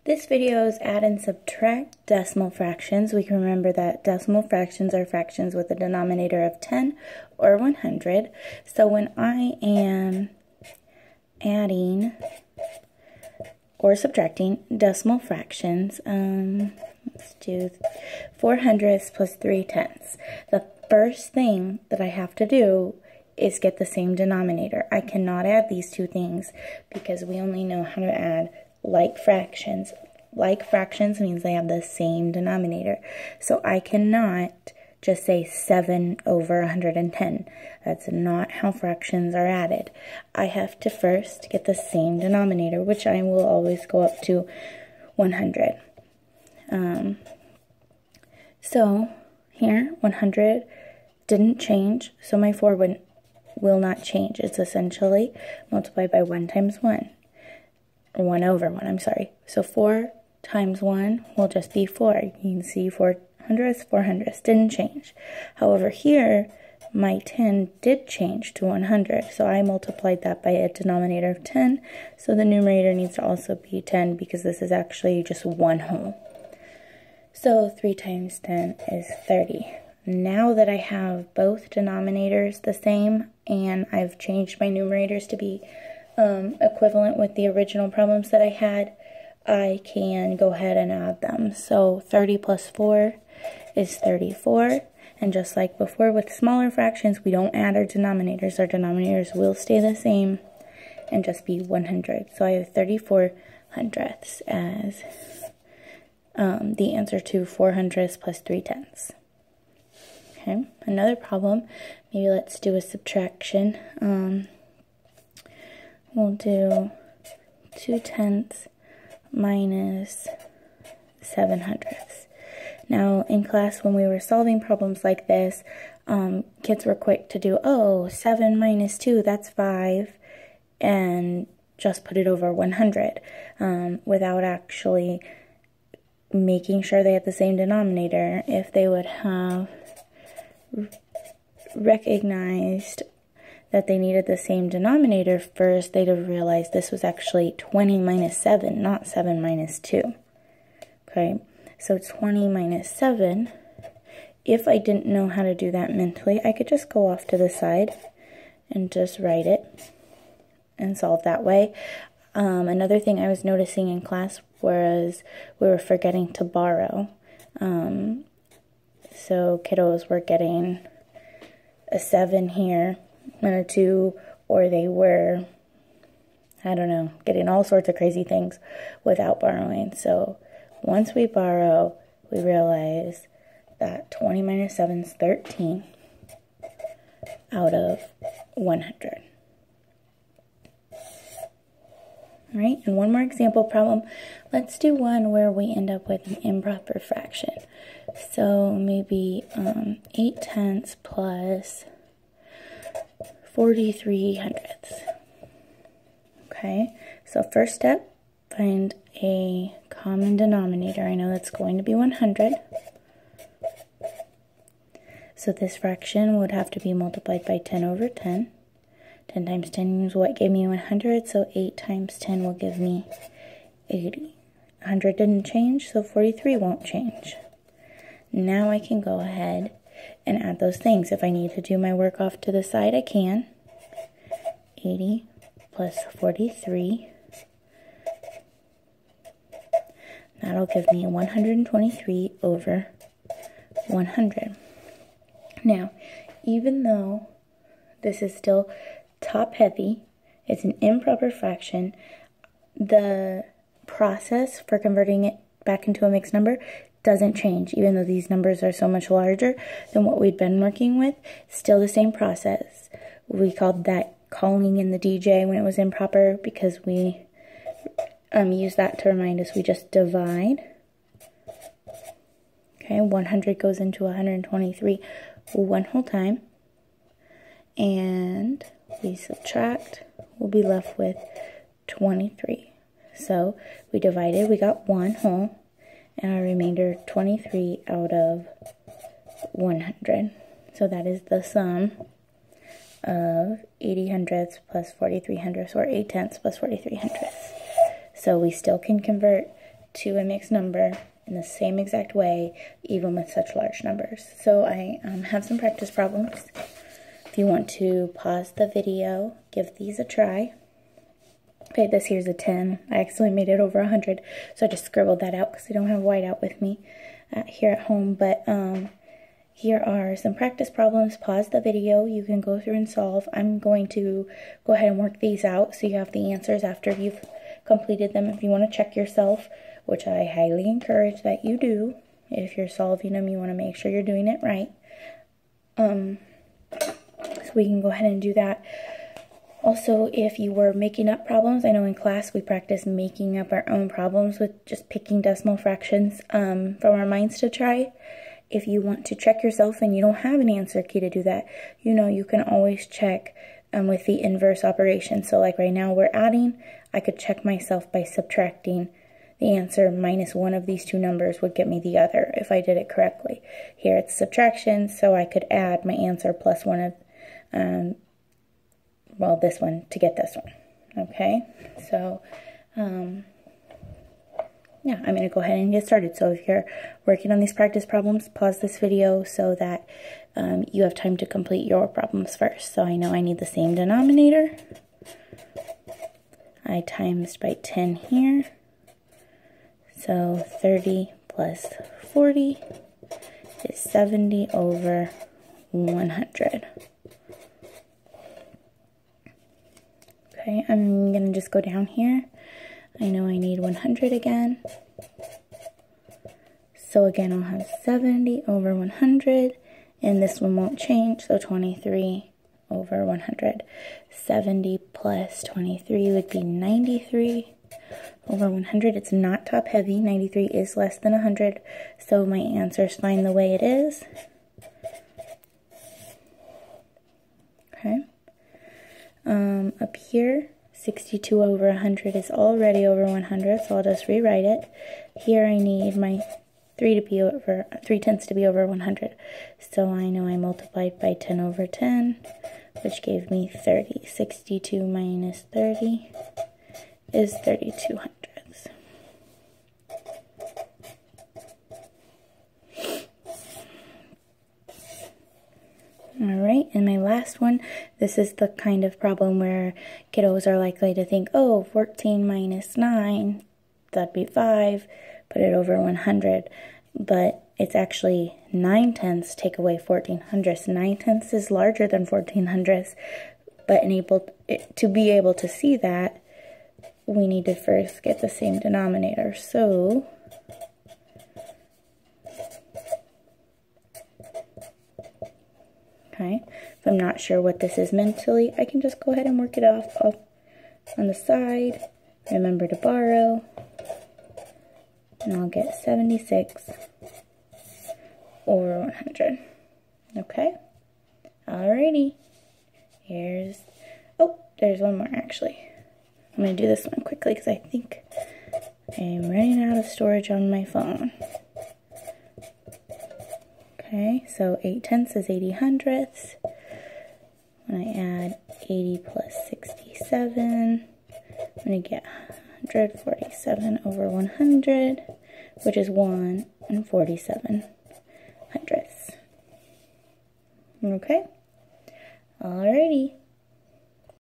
This video is add and subtract decimal fractions. We can remember that decimal fractions are fractions with a denominator of 10 or 100. So when I am adding or subtracting decimal fractions, let's do 4/100 plus 3/10. The first thing that I have to do is get the same denominator. I cannot add these two things because we only know how to add like fractions. Like fractions means they have the same denominator. So I cannot just say 7/110. That's not how fractions are added. I have to first get the same denominator, which I will always go up to 100. So here, 100 didn't change, so my 4 will not change. It's essentially multiplied by 1 times 1. 1 over 1, I'm sorry. So 4 times 1 will just be 4. You can see 4/100 didn't change. However, here, my 10 did change to 100. So I multiplied that by a denominator of 10. So the numerator needs to also be 10 because this is actually just one whole. So 3 times 10 is 30. Now that I have both denominators the same and I've changed my numerators to be equivalent with the original problems that I had, I can go ahead and add them. So 30 plus 4 is 34. And just like before with smaller fractions, we don't add our denominators. Our denominators will stay the same and just be 100. So I have 34/100 as the answer to 4/100 plus 3/10. Okay, another problem. Maybe let's do a subtraction. We'll do 2/10 minus 7/100. Now, in class, when we were solving problems like this, kids were quick to do, 7 minus 2, that's 5, and just put it over 100, without actually making sure they had the same denominator. If they would have recognized that they needed the same denominator first, they'd have realized this was actually 20 minus 7, not 7 minus 2. Okay, so 20 minus 7, if I didn't know how to do that mentally, I could just go off to the side and just write it and solve that way. Another thing I was noticing in class was we were forgetting to borrow. So kiddos were getting a 7 here and a 2, or they were, I don't know, getting all sorts of crazy things without borrowing. So once we borrow, we realize that 20 minus 7 is 13 out of 100. All right, and one more example problem. Let's do one where we end up with an improper fraction. So maybe 8/10 plus 43/100. Okay, so first step, find a common denominator. I know that's going to be 100. So this fraction would have to be multiplied by 10 over 10. 10 times 10 is what gave me 100, so 8 times 10 will give me 80. 100 didn't change, so 43 won't change. Now I can go ahead and add those things. If I need to do my work off to the side, I can. 80 plus 43. That'll give me 123 over 100. Now, even though this is still top heavy, it's an improper fraction, the process for converting it back into a mixed number doesn't change. Even though these numbers are so much larger than what we'd been working with, still the same process. We called that calling in the DJ when it was improper because we use that to remind us we just divide. Okay, 100 goes into 123 one whole time. And we subtract, we'll be left with 23. So we divided, we got 1 whole, and our remainder 23 out of 100. So that is the sum of 80/100 plus 43/100, or 8/10 plus 43/100. So we still can convert to a mixed number in the same exact way, even with such large numbers. So I have some practice problems. If you want to pause the video, give these a try. Okay, this here's a 10. I actually made it over 100, so I just scribbled that out because I don't have whiteout with me here at home. But here are some practice problems. Pause the video. You can go through and solve. I'm going to go ahead and work these out so you have the answers after you've completed them. If you want to check yourself, which I highly encourage that you do, if you're solving them, you want to make sure you're doing it right. So we can go ahead and do that. Also, if you were making up problems, I know in class we practice making up our own problems with just picking decimal fractions from our minds to try. If you want to check yourself and you don't have an answer key to do that, you can always check with the inverse operation. So like right now we're adding, I could check myself by subtracting. The answer minus one of these two numbers would get me the other if I did it correctly. Here it's subtraction, so I could add my answer plus one of this one to get this one. Okay, so yeah, I'm going to go ahead and get started. So if you're working on these practice problems, pause this video so that you have time to complete your problems first. So I know I need the same denominator. I times by 10 here. So 30 plus 40 is 70 over 100. Okay, I'm going to just go down here. I know I need 100 again. So again, I'll have 70 over 100, and this one won't change, so 23 over 100. 70 plus 23 would be 93 over 100. It's not top heavy. 93 is less than 100, so my answer is fine the way it is. Okay. Up here, 62 over 100 is already over 100, so I'll just rewrite it. Here I need my 3/10 to be over 100. So I know I multiplied by 10 over 10, which gave me 30. 62 minus 30 is 32 hundredths. Alright, and my last one, this is the kind of problem where kiddos are likely to think, oh, 14 minus 9, that'd be 5, put it over 100. But it's actually 9/10 take away 14/100. 9/10 is larger than 14/100, but to be able to see that, we need to first get the same denominator. So okay, if I'm not sure what this is mentally, I can just go ahead and work it off on the side. Remember to borrow. And I'll get 76 over 100. Okay? Alrighty. There's one more actually. I'm going to do this one quickly because I think I'm running out of storage on my phone. Okay, so 8/10 is 80/100. When I add 80 plus 67, I'm going to get 147 over 100, which is 1 47/100. Okay? Alrighty.